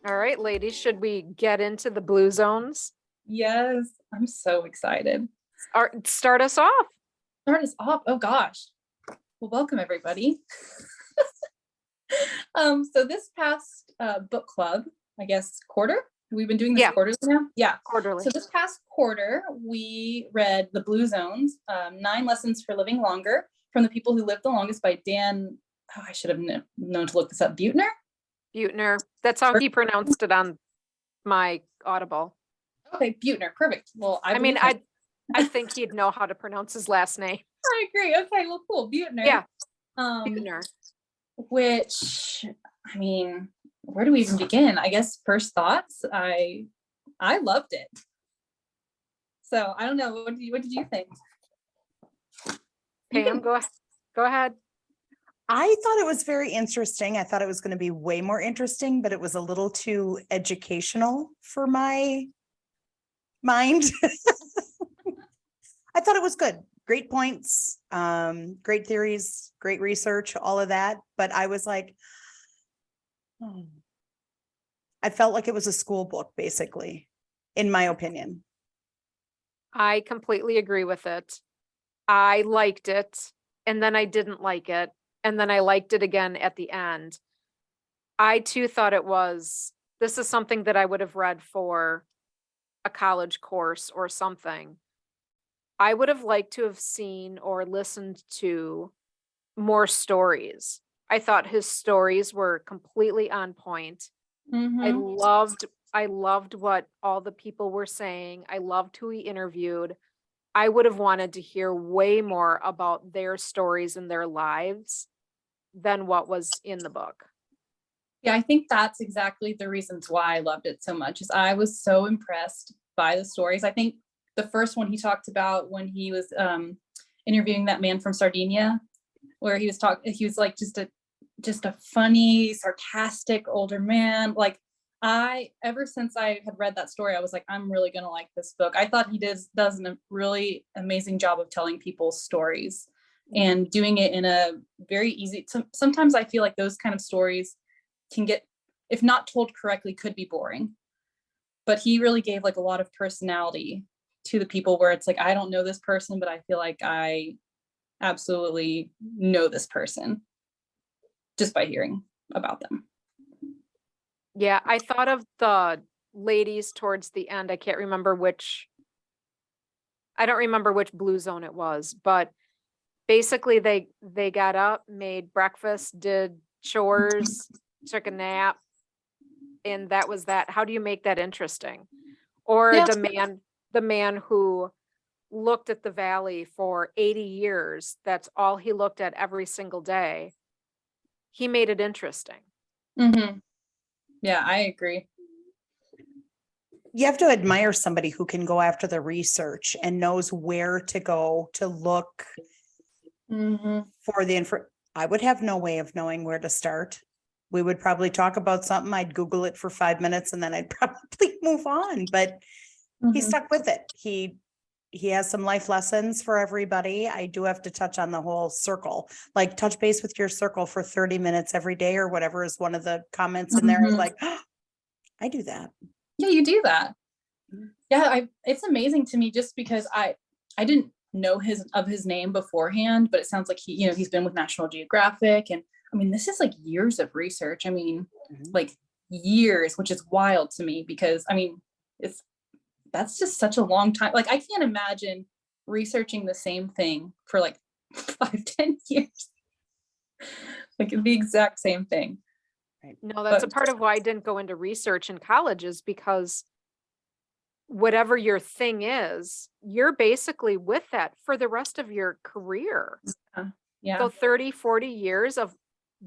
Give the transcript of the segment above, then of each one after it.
All right, ladies, should we get into the blue zones? Yes, I'm so excited. Start us off. Start us off. Oh gosh. Well, welcome everybody. So this past book club, I guess quarter. We've been doing this quarterly now. Yeah, quarterly. So this past quarter, we read The Blue Zones, 9 Lessons for Living Longer from the People Who Lived the Longest by Dan. Oh, I should have known to look this up. Buettner. That's how he pronounced it on my Audible. Okay, Buettner. Perfect. Well, I think he'd know how to pronounce his last name. I agree. Okay, well, cool. Buettner. Yeah. Buettner. Which, I mean, where do we even begin? I guess first thoughts. I loved it. So I don't know. What did you think? Pam, go ahead. I thought it was very interesting. I thought it was going to be way more interesting, but it was a little too educational for my mind. I thought it was good. Great points, great theories, great research, all of that. But I was like, I felt like it was a school book, basically, in my opinion. I completely agree with it. I liked it, and then I didn't like it, and then I liked it again at the end. I too thought this is something that I would have read for a college course or something. I would have liked to have seen or listened to more stories. I thought his stories were completely on point. Mm-hmm. I loved what all the people were saying. I loved who he interviewed. I would have wanted to hear way more about their stories and their lives than what was in the book. Yeah, I think that's exactly the reasons why I loved it so much, is I was so impressed by the stories. I think the first one he talked about when he was interviewing that man from Sardinia, where he was like just a funny, sarcastic older man. Like ever since I had read that story, I was like, I'm really going to like this book. I thought he does a really amazing job of telling people's stories and doing it in a very easy, sometimes I feel like those kind of stories can get, if not told correctly, could be boring. But he really gave like a lot of personality to the people, where it's like, I don't know this person, but I feel like I absolutely know this person just by hearing about them. Yeah, I thought of the ladies towards the end. I don't remember which blue zone it was, but basically they got up, made breakfast, did chores, took a nap, and that was that. How do you make that interesting? Or the man who looked at the valley for 80 years, that's all he looked at every single day. He made it interesting. Mm-hmm. Yeah, I agree. You have to admire somebody who can go after the research and knows where to go to look for the info. I would have no way of knowing where to start. We would probably talk about something. I'd Google it for 5 minutes and then I'd probably move on, but he stuck with it. He has some life lessons for everybody. I do have to touch on the whole circle, like touch base with your circle for 30 minutes every day or whatever is one of the comments in there. I was like, oh, I do that. Yeah, you do that. Yeah, it's amazing to me just because I didn't know his name beforehand, but it sounds like he's been with National Geographic, and I mean, this is like years of research. I mean, like years, which is wild to me, because I mean, that's just such a long time. Like, I can't imagine researching the same thing for like 5-10 years. Like the exact same thing. No, that's a part of why I didn't go into research in college, is because whatever your thing is, you're basically with that for the rest of your career. Yeah. So 30, 40 years of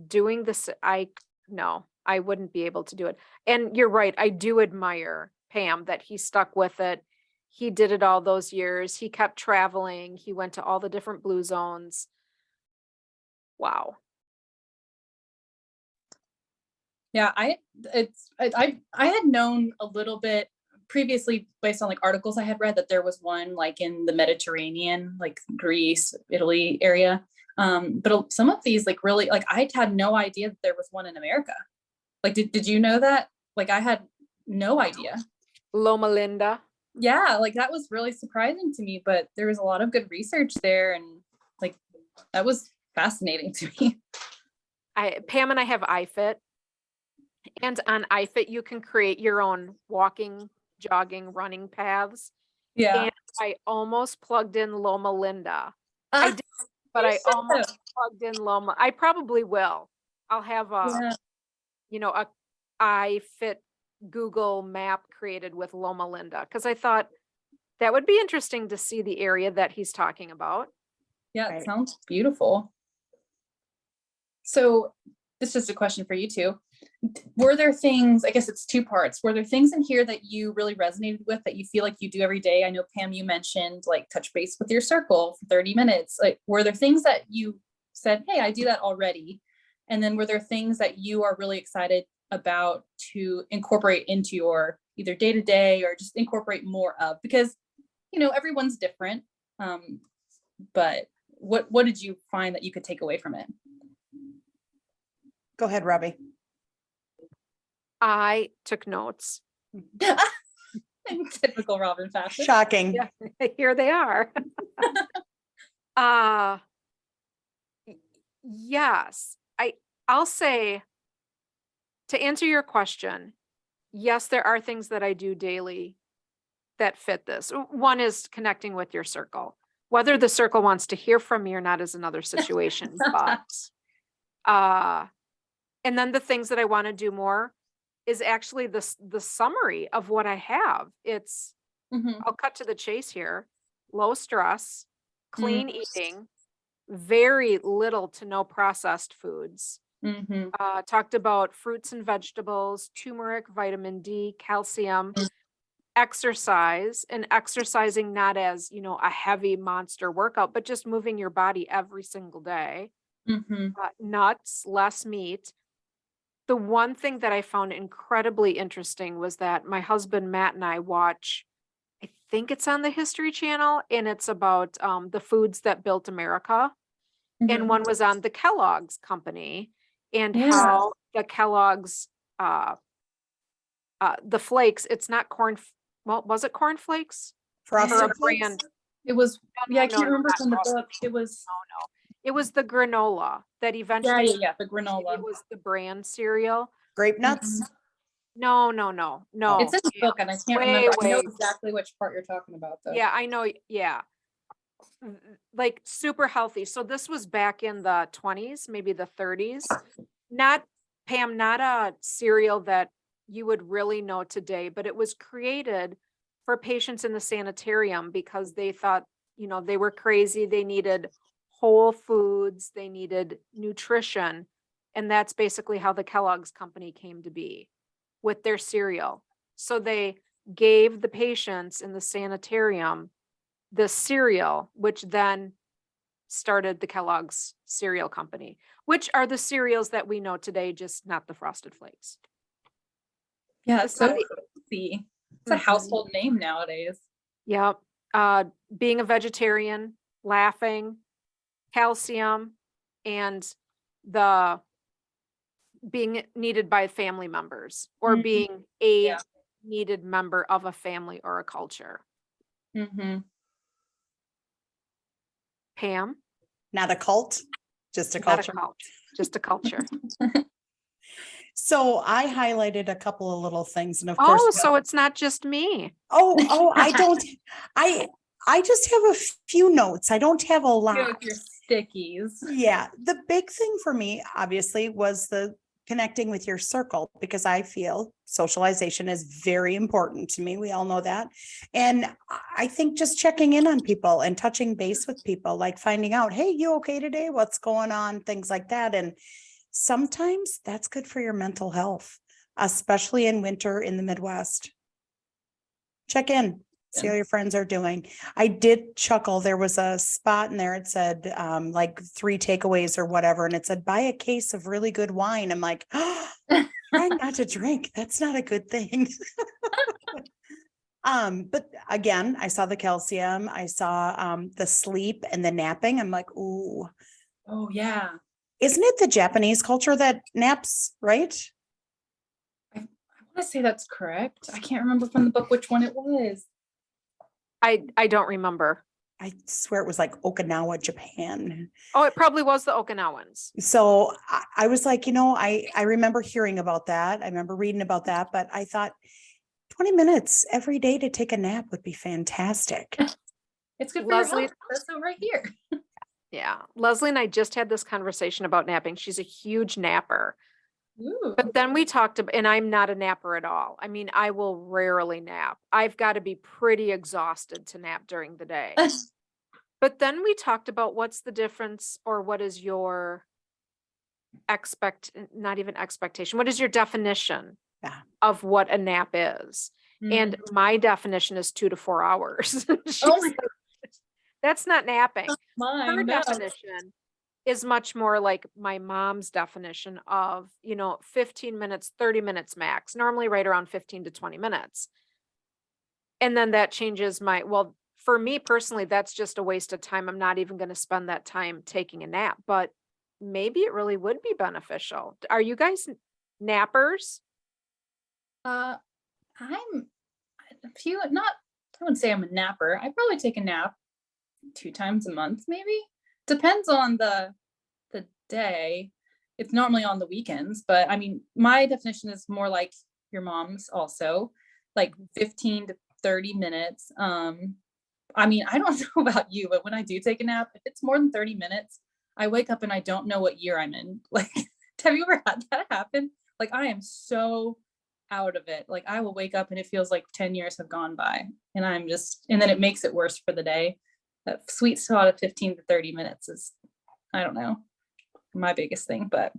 doing this, I wouldn't be able to do it. And you're right. I do admire Pam that he stuck with it. He did it all those years. He kept traveling. He went to all the different blue zones. Wow. Yeah, I had known a little bit previously based on like articles I had read that there was one like in the Mediterranean, like Greece, Italy area. But some of these like really, like I had no idea that there was one in America. Like, did you know that? Like I had no idea. Loma Linda. Yeah, like that was really surprising to me, but there was a lot of good research there, and like that was fascinating to me. Pam and I have iFit, and on iFit you can create your own walking, jogging, running paths. Yeah. And I almost plugged in Loma Linda. I did, but you I should almost have. plugged in Loma. I probably will. I'll have Yeah. a iFit Google map created with Loma Linda, because I thought that would be interesting to see the area that he's talking about. Yeah, Right. it sounds beautiful. So this is a question for you too. Were there things, I guess it's two parts, were there things in here that you really resonated with that you feel like you do every day? I know, Pam, you mentioned like touch base with your circle for 30 minutes. Like, were there things that you said, hey, I do that already? And then were there things that you are really excited about to incorporate into your either day-to-day or just incorporate more of? Because, you know, everyone's different. But what did you find that you could take away from it? Go ahead, Robbie. I took notes. In typical Robin fashion. Shocking. Yeah, here they are. Yes, I'll say, to answer your question, yes, there are things that I do daily that fit this. One is connecting with your circle. Whether the circle wants to hear from me or not is another situation, but and then the things that I want to do more is actually the summary of what I have. It's Mhm. I'll cut to the chase here. Low stress, clean eating, very little to no processed foods. Mhm. Talked about fruits and vegetables, turmeric, vitamin D, calcium, exercise, and exercising not as, a heavy monster workout, but just moving your body every single day. Mhm. Nuts, less meat. The one thing that I found incredibly interesting was that my husband Matt and I watch, I think it's on the History Channel, and it's about the foods that built America. And Mhm. one was on the Kellogg's company and Yeah. how the Kellogg's, the flakes, it's not well, was it corn flakes? Or a Frosted Flakes? brand? It was, No, yeah, I no, can't no, remember not from the Frosted book. It was, No. It was the granola that yeah, eventually the granola. it was the brand cereal. Grape nuts? No. It's in the book and I can't Way, remember. I know way. exactly which part you're talking about though. Yeah, I know. Yeah. Like super healthy. So this was back in the 20s, maybe the 30s. Not, Pam, not a cereal that you would really know today, but it was created for patients in the sanitarium because they thought, they were crazy. They needed whole foods, they needed nutrition. And that's basically how the Kellogg's company came to be with their cereal. So they gave the patients in the sanitarium the cereal, which then started the Kellogg's cereal company, which are the cereals that we know today, just not the Frosted Flakes. Yeah, It's it's so not crazy. It's a Mhm. household name nowadays. Yep. Being a vegetarian, laughing, calcium, and the being needed by family members or Mhm. being a Yeah. needed member of a family or a culture. Mhm. Pam? Not a cult, just a Not culture. a cult, just a culture. So I highlighted a couple of little things, and of course, Oh, so it's not just me. I don't, I just have a few notes. I don't have a You lot. know, with your stickies. Yeah, the big thing for me, obviously, was the connecting with your circle, because I feel socialization is very important to me. We all know that. And I think just checking in on people and touching base with people, like finding out, hey, you okay today? What's going on? Things like that. And sometimes that's good for your mental health, especially in winter in the Midwest. Check in. See how your friends are doing. I did chuckle. There was a spot in there. It said like 3 takeaways or whatever. And it said, buy a case of really good wine. I'm like, oh, try not to drink. That's not a good thing. But again, I saw the calcium. I saw the sleep and the napping. I'm like, ooh. Oh yeah. Isn't it the Japanese culture that naps, right? I want I say that's correct. I can't remember from the book which one it was. I don't remember. I swear it was like Okinawa, Japan. Oh, it probably was the Okinawans. So I was like, I remember hearing about that. I remember reading about that, but I thought 20 minutes every day to take a nap would be fantastic. It's good for Leslie- your health. That's so right here. Yeah. Leslie and I just had this conversation about napping. She's a huge napper. Ooh. But then we talked about, and I'm not a napper at all. I mean, I will rarely nap. I've got to be pretty exhausted to nap during the day. But then we talked about what's the difference, or what is your not even expectation, what is your definition Yeah. of what a nap is? And my definition is 2 to 4 hours. She's Oh my like, that's not napping. Her mine, no. definition is much more like my mom's definition of, 15 minutes, 30 minutes max, normally right around 15 to 20 minutes. And then that changes for me personally, that's just a waste of time. I'm not even going to spend that time taking a nap, but maybe it really would be beneficial. Are you guys nappers? I'm I wouldn't say I'm a napper. I probably take a nap 2 times a month, maybe. Depends on the day. It's normally on the weekends, but I mean, my definition is more like your mom's also, like 15 to 30 minutes. I mean, I don't know about you, but when I do take a nap, if it's more than 30 minutes, I wake up and I don't know what year I'm in. Like, have you ever had that happen? Like, I am so out of it. Like, I will wake up and it feels like 10 years have gone by, and and then it makes it worse for the day. That sweet spot of 15 to 30 minutes is, I don't know, my biggest thing. But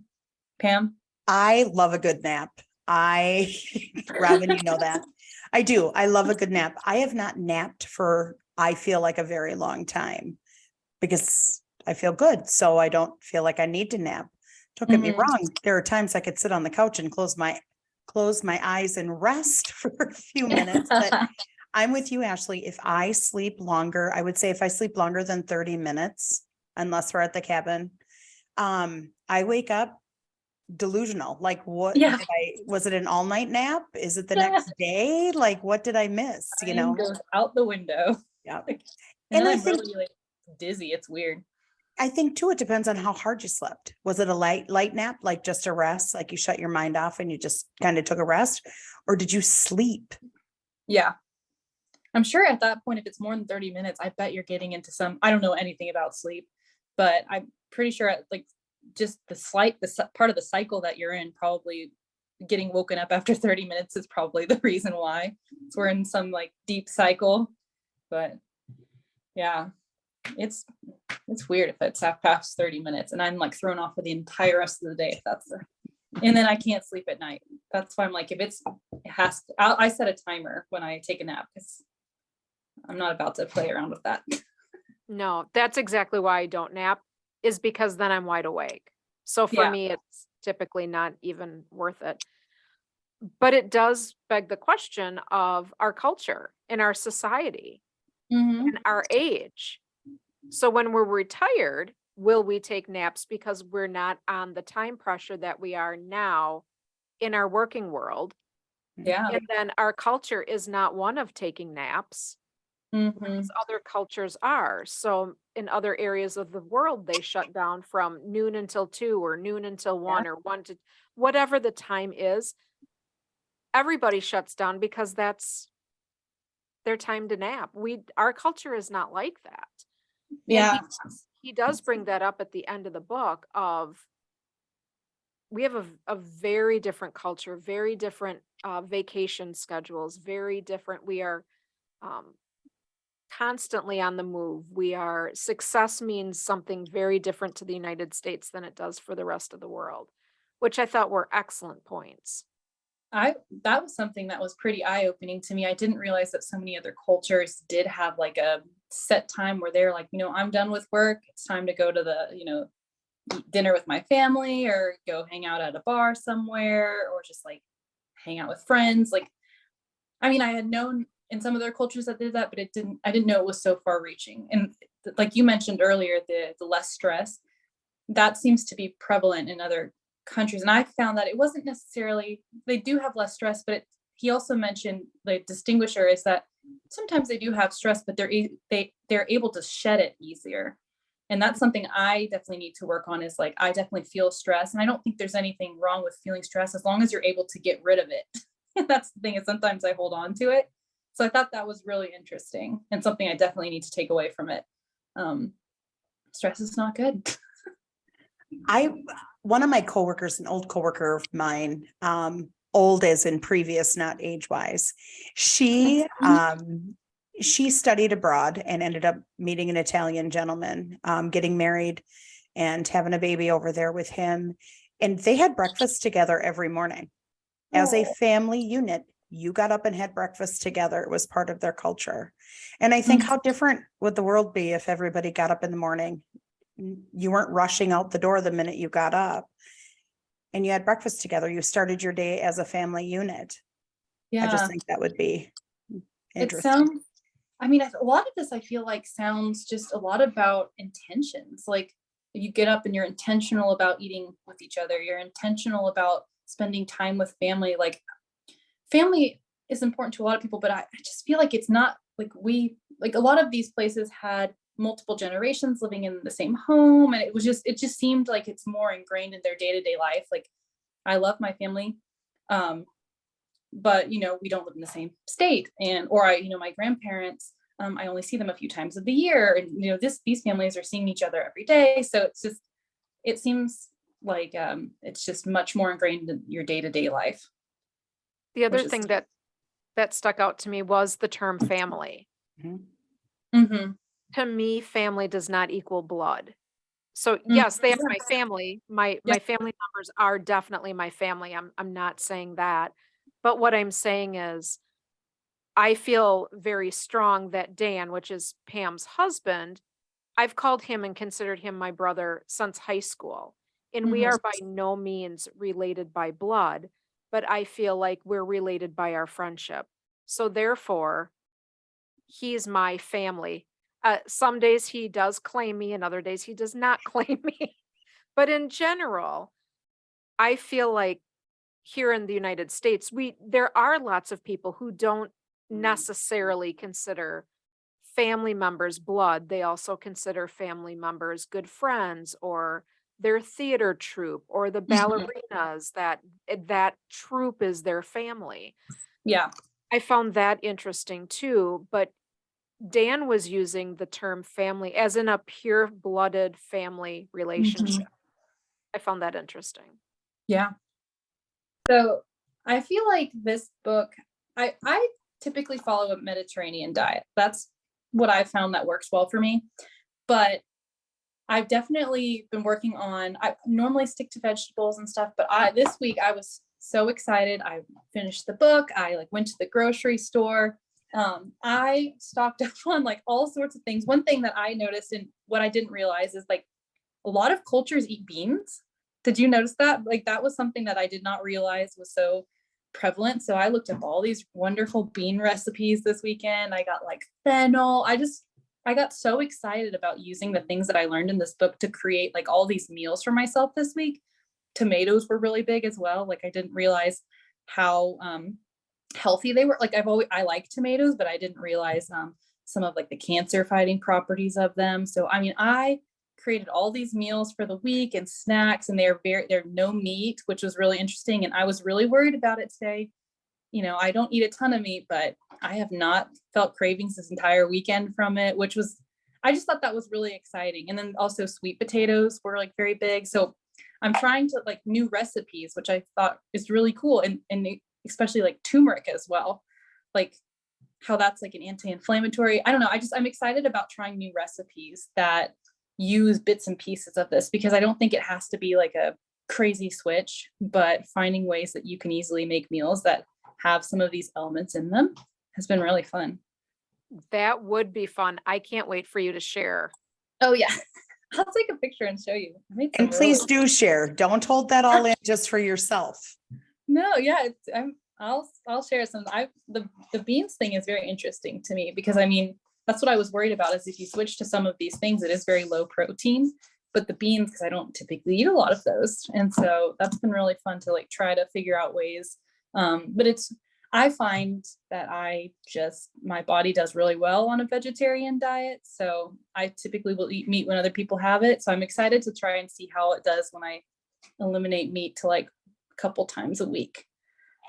Pam? I love a good nap. Robin, you know that. I do. I love a good nap. I have not napped for, I feel like, a very long time, because I feel good. So I don't feel like I need to nap. Don't get me wrong. There are times I could sit on the couch and close my eyes and rest for a few minutes. But I'm with you, Ashley. If I sleep longer, I would say if I sleep longer than 30 minutes, unless we're at the cabin, I wake up delusional. Like, what was it an all night nap? Is it the next day? Like, what did I miss? Time goes out the window. Yeah. And I I'm think, really like dizzy. It's weird. I think too, it depends on how hard you slept. Was it a light nap, like just a rest, like you shut your mind off and you just kind of took a rest, or did you sleep? Yeah. I'm sure at that point, if it's more than 30 minutes, I bet you're getting into I don't know anything about sleep, but I'm pretty sure like just the part of the cycle that you're in, probably getting woken up after 30 minutes is probably the reason why. So we're in some like deep cycle. But yeah, it's weird if it's past 30 minutes and I'm like thrown off for the entire rest of the day, and then I can't sleep at night. That's why I'm like, if I set a timer when I take a nap, because I'm not about to play around with that. No, that's exactly why I don't nap, is because then I'm wide awake. So for me, it's typically not even worth it. But it does beg the question of our culture and our society and our age. So when we're retired, will we take naps because we're not on the time pressure that we are now in our working world? Yeah. And then our culture is not one of taking naps. Whereas other cultures are. So in other areas of the world, they shut down from noon until 2 or noon until 1 or 1 to whatever the time is. Everybody shuts down because that's their time to nap. Our culture is not like that. Yeah. And he does bring that up at the end of the book of we have a very different culture, very different vacation schedules, very different. We are constantly on the move. Success means something very different to the United States than it does for the rest of the world, which I thought were excellent points. That was something that was pretty eye-opening to me. I didn't realize that so many other cultures did have like a set time where they're like, I'm done with work. It's time to go to the, eat dinner with my family or go hang out at a bar somewhere or just like hang out with friends. Like, I mean, I had known in some of their cultures that did that, but I didn't know it was so far reaching. And like you mentioned earlier, the less stress, that seems to be prevalent in other countries. And I found that it wasn't necessarily, they do have less stress, but he also mentioned the distinguisher is that sometimes they do have stress, but they're able to shed it easier. And that's something I definitely need to work on, is like, I definitely feel stress, and I don't think there's anything wrong with feeling stress as long as you're able to get rid of it. That's the thing, is sometimes I hold on to it. So I thought that was really interesting and something I definitely need to take away from it. Stress is not good. One of my coworkers, an old coworker of mine, old as in previous, not age-wise, she studied abroad and ended up meeting an Italian gentleman, getting married and having a baby over there with him. And they had breakfast together every morning. As a family unit, you got up and had breakfast together. It was part of their culture. And I think, how different would the world be if everybody got up in the morning? You weren't rushing out the door the minute you got up, and you had breakfast together. You started your day as a family unit. Yeah. I just think that would be interesting. It sounds, I mean, a lot of this I feel like sounds just a lot about intentions. Like, you get up and you're intentional about eating with each other. You're intentional about spending time with family. Like, family is important to a lot of people, but I just feel like it's not like a lot of these places had multiple generations living in the same home. And it just seemed like it's more ingrained in their day-to-day life. Like, I love my family. But we don't live in the same state, my grandparents, I only see them a few times of the year, and these families are seeing each other every day. So it seems like it's just much more ingrained in your day-to-day life. The other thing that stuck out to me was the term family. Mm-hmm. To me, family does not equal blood. So yes, they are my family. My family members are definitely my family. I'm not saying that. But what I'm saying is, I feel very strong that Dan, which is Pam's husband, I've called him and considered him my brother since high school. And we are by no means related by blood, but I feel like we're related by our friendship. So therefore, he's my family. Some days he does claim me, and other days he does not claim me. But in general, I feel like here in the United States, there are lots of people who don't necessarily consider family members blood. They also consider family members good friends, or their theater troupe, or the ballerinas, that troupe is their family. Yeah. I found that interesting too, but Dan was using the term family as in a pure blooded family relationship. I found that interesting. Yeah. So I feel like this book, I typically follow a Mediterranean diet. That's what I found that works well for me. But I've definitely been working on, I normally stick to vegetables and stuff, but this week I was so excited. I finished the book. I went to the grocery store. I stocked up on all sorts of things. One thing that I noticed, and what I didn't realize, is a lot of cultures eat beans. Did you notice that? That was something that I did not realize was so prevalent. So I looked up all these wonderful bean recipes this weekend. I got fennel. I got so excited about using the things that I learned in this book to create all these meals for myself this week. Tomatoes were really big as well. I didn't realize how healthy they were. I like tomatoes, but I didn't realize some of the cancer fighting properties of them. So I mean, I created all these meals for the week and snacks, and they're no meat, which was really interesting. And I was really worried about it today. I don't eat a ton of meat, but I have not felt cravings this entire weekend from it, I just thought that was really exciting. And then also sweet potatoes were very big. So I'm trying to new recipes, which I thought is really cool. And especially turmeric as well, how that's an anti-inflammatory. I don't know. I'm excited about trying new recipes that use bits and pieces of this, because I don't think it has to be a crazy switch, but finding ways that you can easily make meals that have some of these elements in them has been really fun. That would be fun. I can't wait for you to share. Oh yeah. I'll take a picture and show you. And please do share. Don't hold that all in just for yourself. No, yeah, I'll share some. The beans thing is very interesting to me, because I mean, that's what I was worried about, is if you switch to some of these things, it is very low protein. but the beans, because I don't typically eat a lot of those. And so that's been really fun to like try to figure out ways. But I find that my body does really well on a vegetarian diet. So I typically will eat meat when other people have it. So I'm excited to try and see how it does when I eliminate meat to like a couple times a week.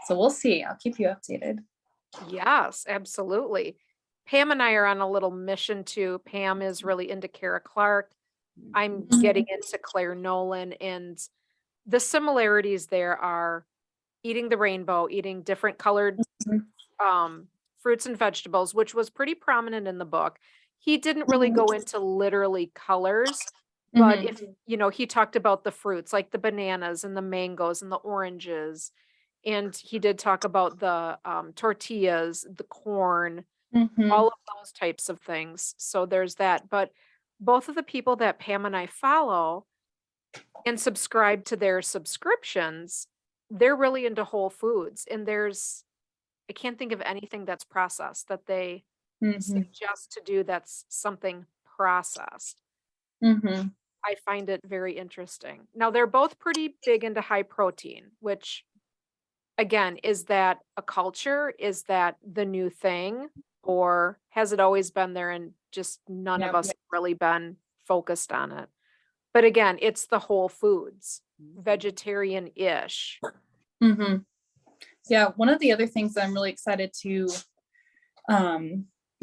So we'll see. I'll keep you updated. Yes, absolutely. Pam and I are on a little mission too. Pam is really into Kara Clark. I'm getting into Claire Nolan, and the similarities there are eating the rainbow, eating different colored fruits and vegetables, which was pretty prominent in the book. He didn't really go into literally colors, but if he talked about the fruits like the bananas and the mangoes and the oranges. And he did talk about the tortillas, the corn, all of those types of things. So there's that. But both of the people that Pam and I follow and subscribe to their subscriptions, they're really into whole foods. And I can't think of anything that's processed that they suggest to do that's something processed. I find it very interesting. Now, they're both pretty big into high protein, which, again, is that a culture? Is that the new thing? Or has it always been there and just none of us have really been focused on it? But again, it's the whole foods, vegetarian-ish. Yeah, one of the other things that I'm really excited to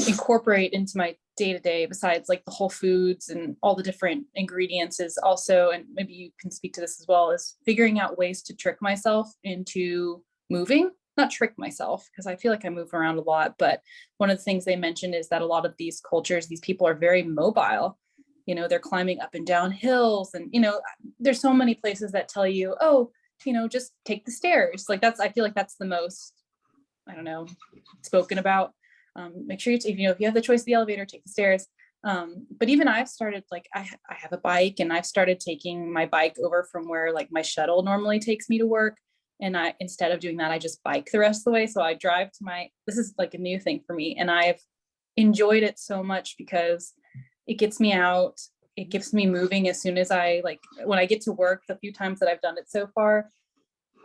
incorporate into my day-to-day, besides like the whole foods and all the different ingredients, is also, and maybe you can speak to this as well, is figuring out ways to trick myself into moving. Not trick myself, because I feel like I move around a lot, but one of the things they mentioned is that a lot of these cultures, these people are very mobile. They're climbing up and down hills, and there's so many places that tell you, oh, just take the stairs. Like I feel like that's the most, I don't know, spoken about. Make sure if you have the choice of the elevator, take the stairs. But even I've started, like, I have a bike, and I've started taking my bike over from where like my shuttle normally takes me to work. And instead of doing that, I just bike the rest of the way. So I drive to this is like a new thing for me. And I've enjoyed it so much because it gets me out. It gets me moving as soon as when I get to work, the few times that I've done it so far,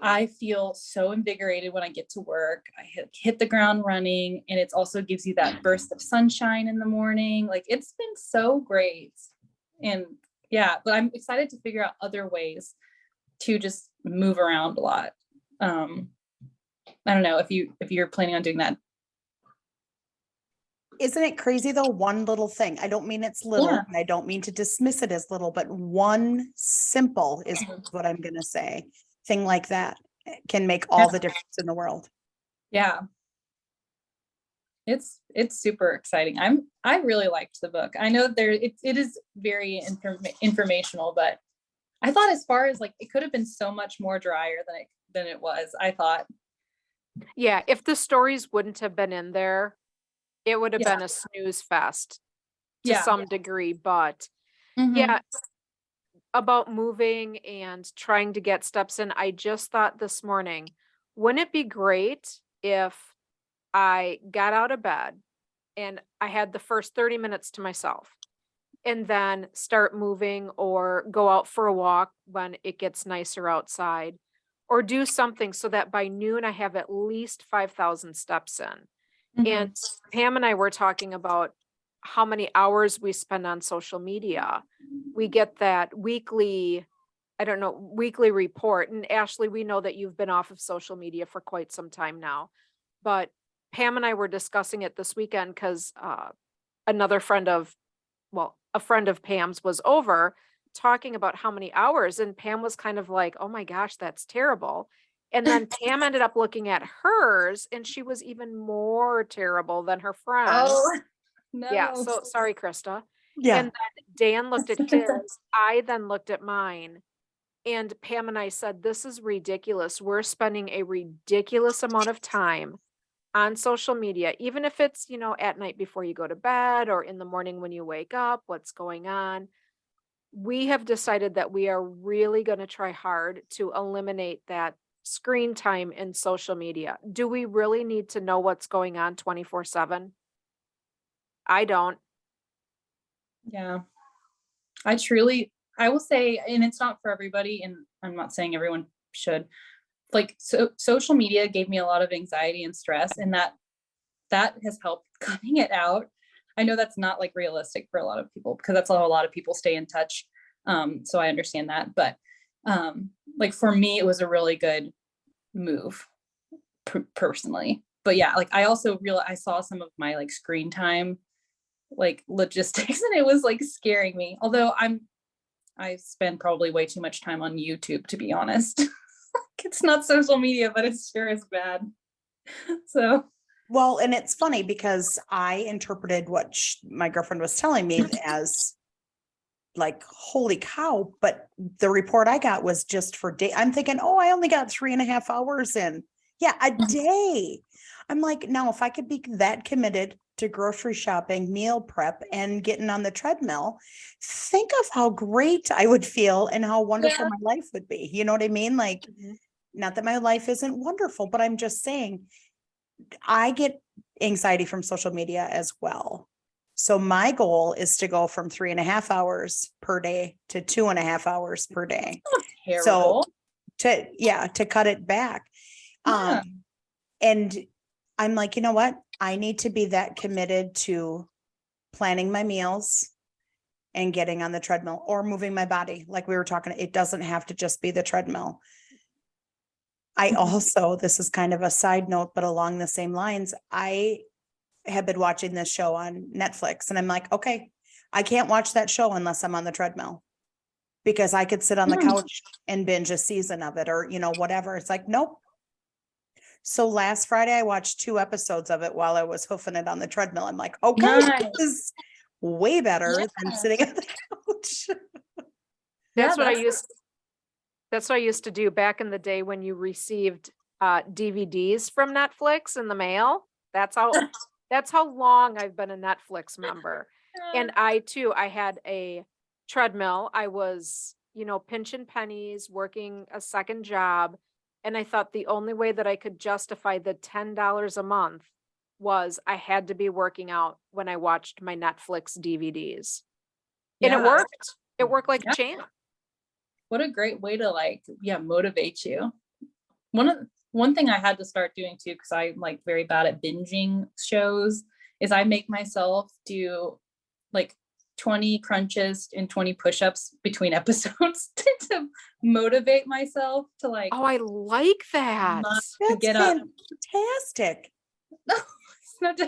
I feel so invigorated when I get to work. I hit the ground running, and it also gives you that burst of sunshine in the morning. Like, it's been so great. And yeah, but I'm excited to figure out other ways to just move around a lot. I don't know if you're planning on doing that. Isn't it crazy though? One little thing. I don't mean it's little, and I don't mean to dismiss it as little, but one simple is what I'm going to say. Thing like that can make all the difference in the world. Yeah. It's super exciting. I really liked the book. I know it is very informational, but I thought, as far as like, it could have been so much more drier than it was, I thought. Yeah, if the stories wouldn't have been in there, it would have been a snooze fest to some degree. But yeah, about moving and trying to get steps in, I just thought this morning, wouldn't it be great if I got out of bed and I had the first 30 minutes to myself, and then start moving or go out for a walk when it gets nicer outside, or do something so that by noon I have at least 5,000 steps in. And Pam and I were talking about how many hours we spend on social media. We get that weekly report. And Ashley, we know that you've been off of social media for quite some time now, but Pam and I were discussing it this weekend because a friend of Pam's was over talking about how many hours, and Pam was kind of like, oh my gosh, that's terrible. And then Pam ended up looking at hers, and she was even more terrible than her friend. Oh, no. Yeah. So sorry, Krista. Yeah. And then Dan looked at his. I then looked at mine, and Pam and I said, this is ridiculous. We're spending a ridiculous amount of time on social media, even if it's, at night before you go to bed or in the morning when you wake up, what's going on. We have decided that we are really going to try hard to eliminate that screen time in social media. Do we really need to know what's going on 24/7? I don't. Yeah. I will say, and it's not for everybody, and I'm not saying everyone should, like, so social media gave me a lot of anxiety and stress, and that has helped cutting it out. I know that's not like realistic for a lot of people, because that's how a lot of people stay in touch. So I understand that, but like for me, it was a really good move personally. But yeah, like I also realized, I saw some of my like screen time, like logistics, and it was like scaring me. Although I spend probably way too much time on YouTube, to be honest. It's not social media, but it sure is bad. So. Well, and it's funny because I interpreted what my girlfriend was telling me as like, holy cow. But the report I got was just for day. I'm thinking, oh, I only got 3.5 hours in. Yeah, a day. I'm like, now if I could be that committed to grocery shopping, meal prep, and getting on the treadmill, think of how great I would feel and how wonderful my life would be. You know what I mean? Like, not that my life isn't wonderful, but I'm just saying, I get anxiety from social media as well. So my goal is to go from 3.5 hours per day to 2.5 hours per day. Terrible. So to cut it back. Yeah. And I'm like, you know what? I need to be that committed to planning my meals and getting on the treadmill or moving my body. Like we were talking, it doesn't have to just be the treadmill. I also, this is kind of a side note, but along the same lines, I have been watching this show on Netflix and I'm like, okay, I can't watch that show unless I'm on the treadmill, because I could sit on the couch and binge a season of it or, whatever. It's like, nope. So last Friday, I watched 2 episodes of it while I was hoofing it on the treadmill. I'm like, okay, Nice. this is way better than sitting on the couch. That's what I used to do back in the day when you received DVDs from Netflix in the mail. That's how long I've been a Netflix member. And I had a treadmill. I was, pinching pennies, working a second job. And I thought the only way that I could justify the $10 a month was I had to be working out when I watched my Netflix DVDs. And it worked. It worked like a champ. What a great way to motivate you. One thing I had to start doing too, because I'm like very bad at binging shows, is I make myself do like 20 crunches and 20 push-ups between episodes to motivate myself to like. Oh, I like that. That's get up. Fantastic. No, it's not.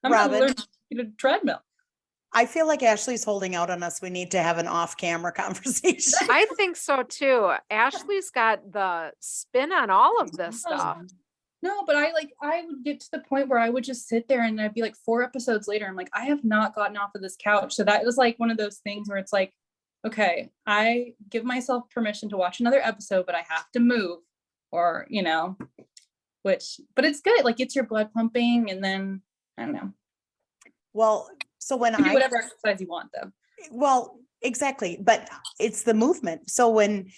I'm Robin, gonna learn to treadmill. I feel like Ashley's holding out on us. We need to have an off-camera conversation. I think so too. Ashley's got the spin on all of this stuff. No, but I would get to the point where I would just sit there and I'd be like 4 episodes later, I'm like, I have not gotten off of this couch. So that was like one of those things where it's like, okay, I give myself permission to watch another episode, but I have to move or, but it's good. Like it's your blood pumping and then I don't know. Well, so when you do whatever exercise you want though. Well, exactly. But it's the movement. So when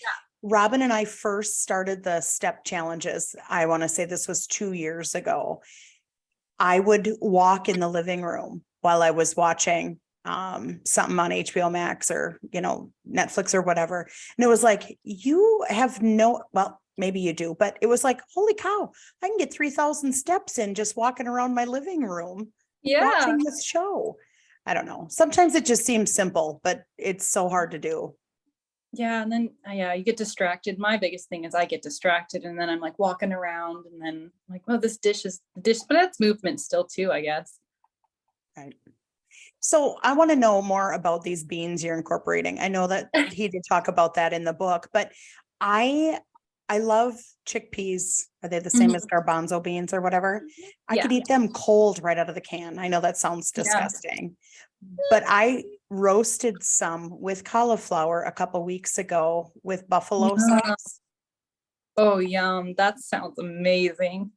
Robin and I first started the step challenges, I want to say this was 2 years ago, I would walk in the living room while I was watching something on HBO Max or, Netflix or whatever. And it was like, you have well, maybe you do, but it was like, holy cow, I can get 3,000 steps in just walking around my living room watching this show. I don't know. Sometimes it just seems simple, but it's so hard to do. Yeah. And then, you get distracted. My biggest thing is I get distracted and then I'm like walking around and then like, well, this dish is the dish, but that's movement still too, I guess. Right. So I want to know more about these beans you're incorporating. I know that he did talk about that in the book, but I love chickpeas. Are they the same as garbanzo beans or whatever? I could eat them cold right out of the can. I know that sounds disgusting, but I roasted some with cauliflower a couple weeks ago with buffalo sauce. Oh, yum. That sounds amazing.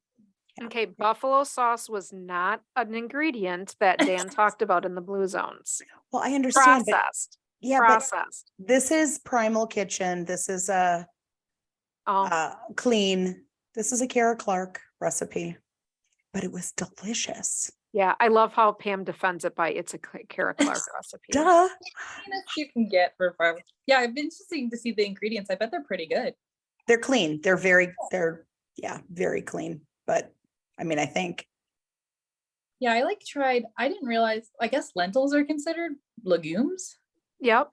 Okay, buffalo sauce was not an ingredient that Dan talked about in the Blue Zones. Well, I understand. Processed. Processed. This is Primal Kitchen. This is a clean. This is a Kara Clark recipe, but it was delicious. Yeah, I love how Pam defends it by it's a Kara Clark recipe. Duh. Cleanest you can get for farm. Yeah, I've been interesting to see the ingredients. I bet they're pretty good. They're clean. They're yeah, very clean. But I mean, I think Yeah, I tried, I didn't realize, I guess lentils are considered legumes. Yep,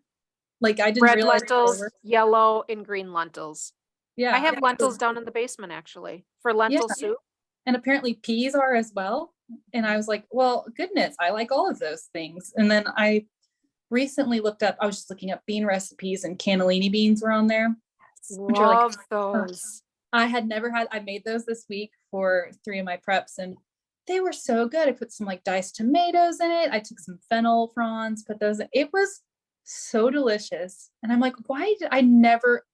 Like I didn't red realize they lentils, were. yellow and green lentils. Yeah. I have lentils down in the basement actually for lentil soup. And apparently peas are as well. And I was like, well, goodness, I like all of those things. And then I recently I was just looking up bean recipes, and cannellini beans were on there. Which are Love those. I made those this week for 3 of my preps, and they were so good. I put some like diced tomatoes in it. I took some fennel fronds, put those in. It was so delicious. And I'm like, I've never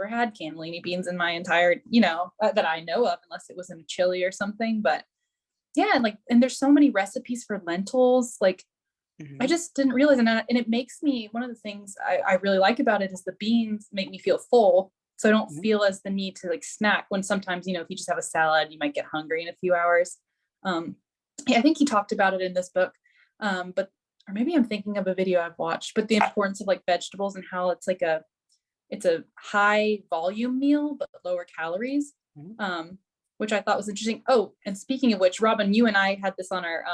had cannellini beans in my entire, that I know of, unless it was in a chili or something. But yeah, and there's so many recipes for lentils. Like, I just didn't realize, and it makes me, one of the things I really like about it is the beans make me feel full. So I don't feel as the need to like snack when sometimes, if you just have a salad, you might get hungry in a few hours. Yeah, I think he talked about it in this book. Or maybe I'm thinking of a video I've watched, but the importance of like vegetables and how it's a high volume meal, but lower calories. Which I thought was interesting. Oh, and speaking of which, Robin, you and I had this on our,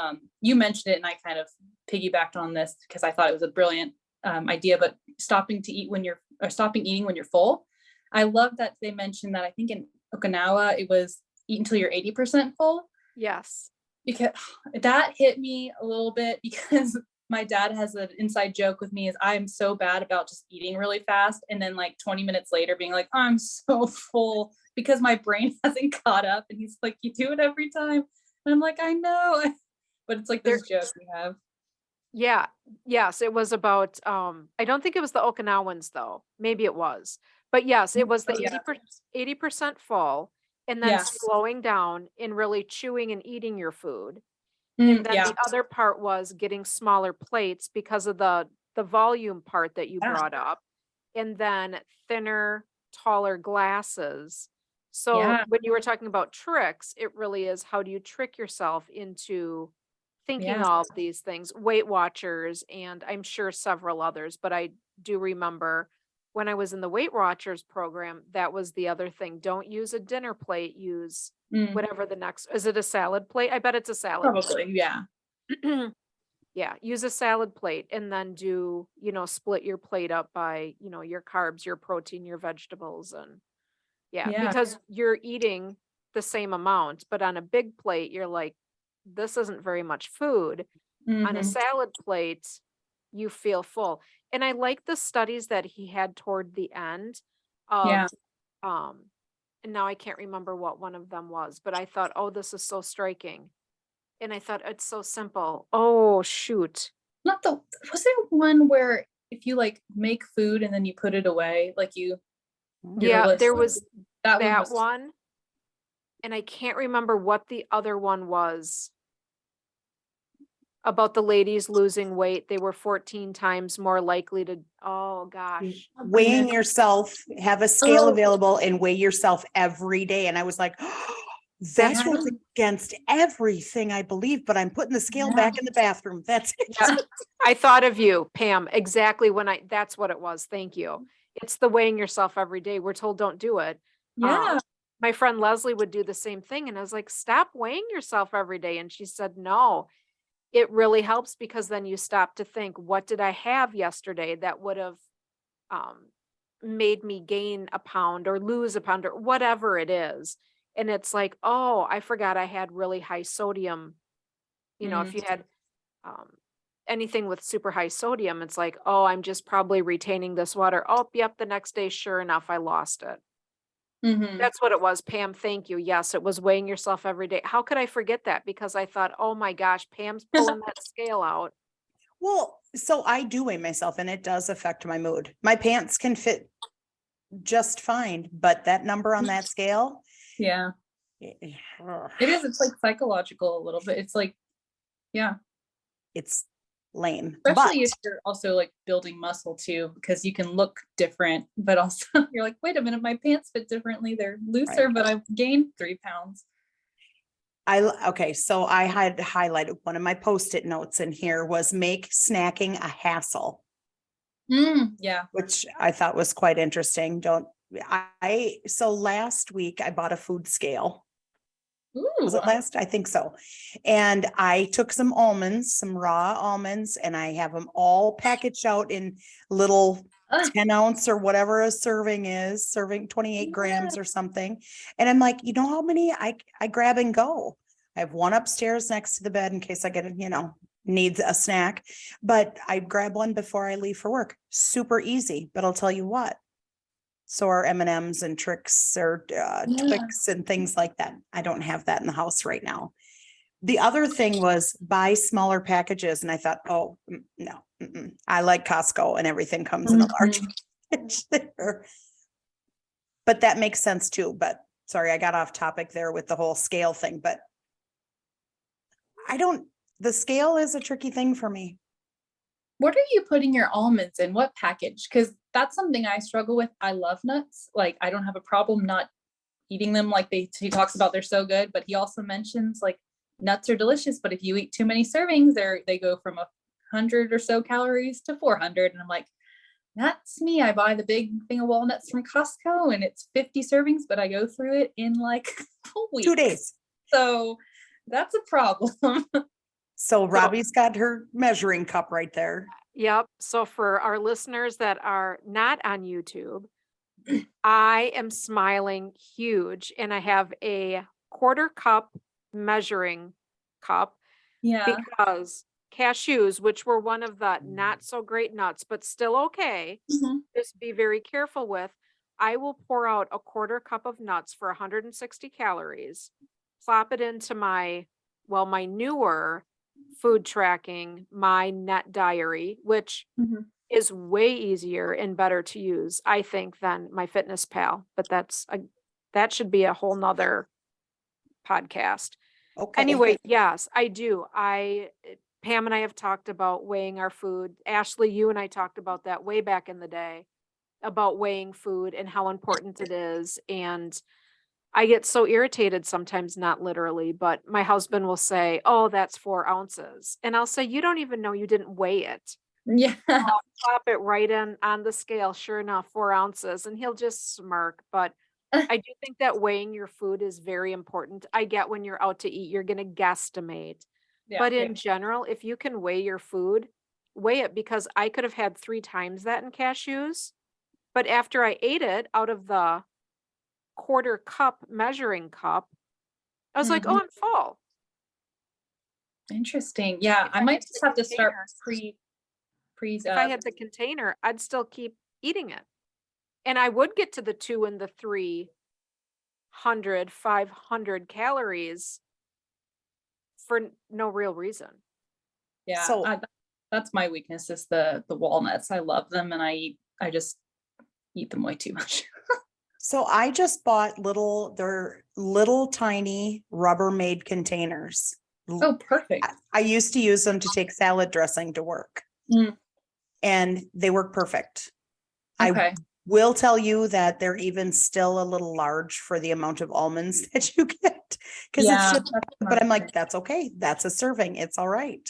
you mentioned it and I kind of piggybacked on this because I thought it was a brilliant idea, but stopping eating when you're full. I love that they mentioned that. I think in Okinawa, it was eat until you're 80% full. Yes. Because that hit me a little bit, because my dad has an inside joke with me is I'm so bad about just eating really fast. And then like 20 minutes later being like, I'm so full because my brain hasn't caught up. And he's like, you do it every time. And I'm like, I know, but it's like this joke we have. Yeah. Yes. It was about, I don't think it was the Okinawans though. Maybe it was, but yes, it was the 80% full, and then slowing down and really chewing and eating your food. And then the other part was getting smaller plates because of the volume part that you brought up, and then thinner, taller glasses. So when you were talking about tricks, it really is, how do you trick yourself into thinking all of these things? Weight Watchers, and I'm sure several others, but I do remember when I was in the Weight Watchers program, that was the other thing. Don't use a dinner plate, use whatever the next, is it a salad plate? I bet it's a salad probably plate. Yeah. Yeah, use a salad plate, and then do, split your plate up by, your carbs, your protein, your vegetables. And because you're eating the same amount, but on a big plate, you're like, this isn't very much food. On a salad plate, you feel full. And I like the studies that he had toward the end of, and now I can't remember what one of them was, but I thought, oh, this is so striking. And I thought, it's so simple. Oh, shoot. Was there one where if you like make food and then you put it away, like there was that one. And I can't remember what the other one was. About the ladies losing weight. They were 14 times more likely to, oh gosh. Weighing yourself, have a scale available and weigh yourself every day. And I was like, that goes against everything I believe, but I'm putting the scale back in the bathroom. That's it. Yeah. I thought of you, Pam, exactly that's what it was. Thank you. It's the weighing yourself every day. We're told don't do it. Yeah. My friend Leslie would do the same thing. And I was like, stop weighing yourself every day. And she said, no. It really helps, because then you stop to think, what did I have yesterday that would have made me gain a pound or lose a pound or whatever it is. And it's like, oh, I forgot I had really high sodium. If you had anything with super high sodium, it's like, oh, I'm just probably retaining this water. Oh, yep. The next day, sure enough, I lost it. That's what it was, Pam. Thank you. Yes, it was weighing yourself every day. How could I forget that? Because I thought, oh my gosh, Pam's pulling that scale out. Well, so I do weigh myself and it does affect my mood. My pants can fit just fine, but that number on that scale. Yeah. It is. It's like psychological a little bit. It's like, it's lame. Especially if you're also like building muscle too, because you can look different, but also you're like, wait a minute, my pants fit differently. They're looser, but I've gained 3 pounds. Okay, so I had highlighted one of my Post-it notes in here was make snacking a hassle, Yeah. which I thought was quite interesting. So last week I bought a food scale. Was it Ooh. last? I think so. And I took some almonds, some raw almonds, and I have them all packaged out in little 10 ounce or whatever a serving is, serving 28 grams or something. And I'm like, you know how many I grab and go? I have one upstairs next to the bed in case I get, needs a snack, but I grab one before I leave for work. Super easy, but I'll tell you what. So are M&Ms and Trix or Twix and things like that. I don't have that in the house right now. The other thing was buy smaller packages. And I thought, oh, no, I like Costco and everything comes in a large package there. But that makes sense too. But sorry, I got off topic there with the whole scale thing, but the scale is a tricky thing for me. What are you putting your almonds in? What package? Because that's something I struggle with. I love nuts. Like, I don't have a problem not eating them. Like he talks about, they're so good, but he also mentions like nuts are delicious, but if you eat too many servings, they go from 100 or so calories to 400. And I'm like, that's me. I buy the big thing of walnuts from Costco and it's 50 servings, but I go through it in like a week. 2 days. So that's a problem. So Robbie's got her measuring cup right there. Yep. So for our listeners that are not on YouTube, I am smiling huge and I have a 1/4 cup measuring cup Yeah. because cashews, which were one of the not so great nuts, but still okay, just be very careful with. I will pour out a 1/4 cup of nuts for 160 calories, plop it into my newer food tracking, my net diary, which is way easier and better to use, I think, than my Fitness Pal. But that should be a whole nother podcast. Okay. Anyway, yes, I do. Pam and I have talked about weighing our food. Ashley, you and I talked about that way back in the day about weighing food and how important it is. And I get so irritated sometimes, not literally, but my husband will say, oh, that's 4 ounces. And I'll say, you don't even know you didn't weigh it. Yeah. I'll pop it right in on the scale. Sure enough, 4 ounces. And he'll just smirk. But I do think that weighing your food is very important. I get when you're out to eat, you're going to guesstimate. But in general, if you can weigh your food, weigh it, because I could have had 3 times that in cashews. But after I ate it out of the 1/4 cup measuring cup, I was like, oh, I'm full. Interesting. Yeah. I might just have to start if I had the container, I'd still keep eating it. And I would get to the 2 and the 300, 500 calories for no real reason. Yeah. So- that's my weakness is the walnuts. I love them and I just eat them way too much. So I just bought they're little tiny Rubbermaid containers. Oh, perfect. I used to use them to take salad dressing to work. And they work perfect. Okay. I will tell you that they're even still a little large for the amount of almonds that you get. But I'm like, that's okay. That's a serving. It's all right.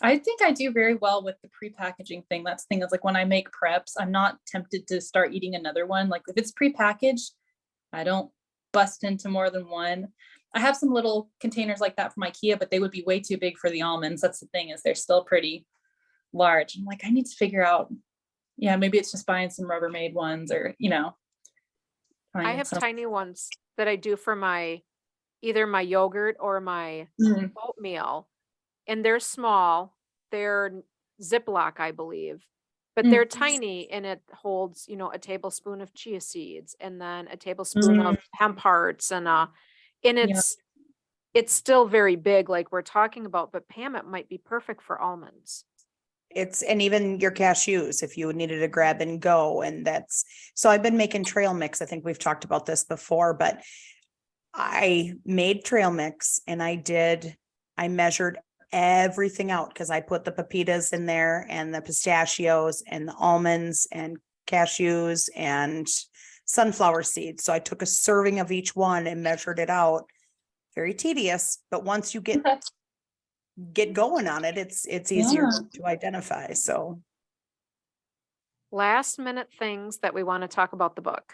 I think I do very well with the pre-packaging thing. That's the thing is like when I make preps, I'm not tempted to start eating another one. Like if it's pre-packaged, I don't bust into more than one. I have some little containers like that from IKEA, but they would be way too big for the almonds. That's the thing is they're still pretty large. I'm like, I need to figure out, maybe it's just buying some Rubbermaid ones or, I have tiny ones that I do for either my yogurt or my oatmeal. And they're small. They're Ziploc, I believe, but they're tiny, and it holds, a tablespoon of chia seeds and then a tablespoon of hemp hearts and it's still very big like we're talking about, but Pam, it might be perfect for almonds. And even your cashews, if you needed to grab and go. And so I've been making trail mix. I think we've talked about this before, but I made trail mix and I measured everything out because I put the pepitas in there and the pistachios and the almonds and cashews and sunflower seeds. So I took a serving of each one and measured it out very tedious, but once you get going on it, it's easier Yeah. to identify. So Last minute things that we want to talk about the book.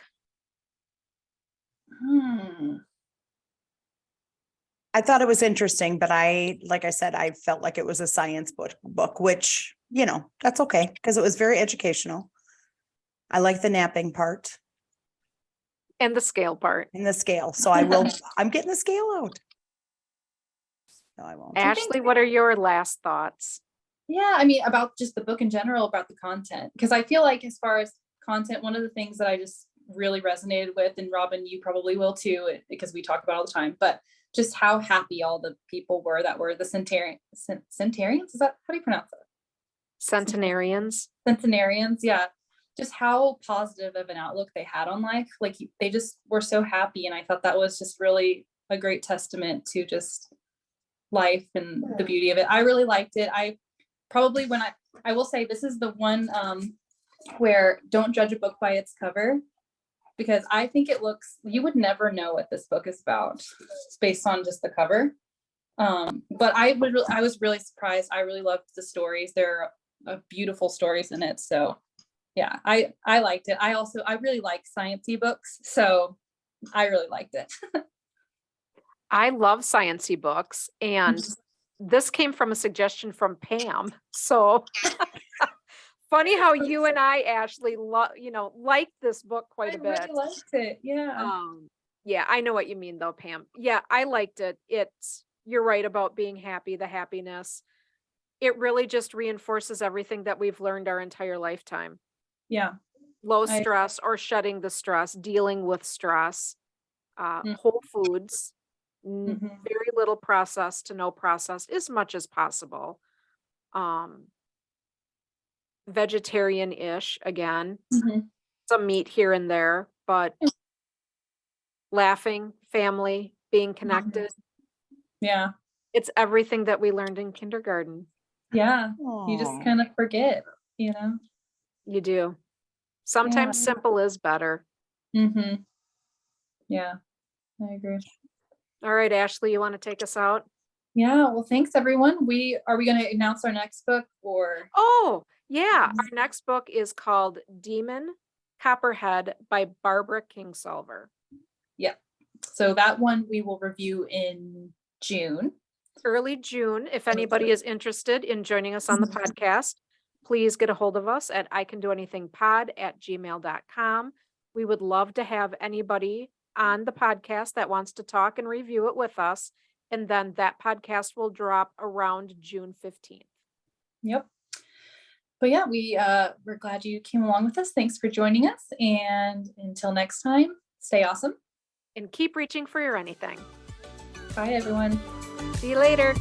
I thought it was interesting, but like I said, I felt like it was a science book, which, that's okay, because it was very educational. I like the napping part And the scale part. and the scale. So I'm getting the scale out. No, I won't. Ashley, what are your last thoughts? Yeah, I mean, about just the book in general, about the content, because I feel like as far as content, one of the things that I just really resonated with, and Robin, you probably will too, because we talk about it all the time, but just how happy all the people were that were the centenarians. Is that, how do you pronounce it? Centenarians. Centenarians, yeah. Just how positive of an outlook they had on life. Like they just were so happy. And I thought that was just really a great testament to just life and the beauty of it. I really liked it. I will say this is the one where don't judge a book by its cover, because I think you would never know what this book is about based on just the cover. But I was really surprised. I really loved the stories. There are beautiful stories in it. So yeah, I liked it. I really like sciencey books. So I really liked it. I love sciencey books, and this came from a suggestion from Pam. So funny how you and I, Ashley, liked this book quite a bit. I really liked it. Yeah. Yeah, I know what you mean though, Pam. Yeah, I liked it. You're right about being happy, the happiness. It really just reinforces everything that we've learned our entire lifetime. Yeah. Low stress or shedding the stress, dealing with stress, whole foods, very little processed to no processed, as much as possible. Vegetarian-ish again, some meat here and there, but laughing, family, being connected. Yeah. It's everything that we learned in kindergarten. Yeah. You just kind of forget, You do. Sometimes simple is better. Yeah, I agree. All right, Ashley, you want to take us out? Yeah, well, thanks everyone. Are we going to announce our next book or? Oh, yeah. Our next book is called Demon Copperhead by Barbara Kingsolver. Yeah. So that one we will review in June. Early June. If anybody is interested in joining us on the podcast, please get a hold of us at icandoanythingpod@gmail.com. We would love to have anybody on the podcast that wants to talk and review it with us. And then that podcast will drop around June 15th. Yep. But yeah, we're glad you came along with us. Thanks for joining us. And until next time, stay awesome. And keep reaching for your anything. Bye, everyone. See you later.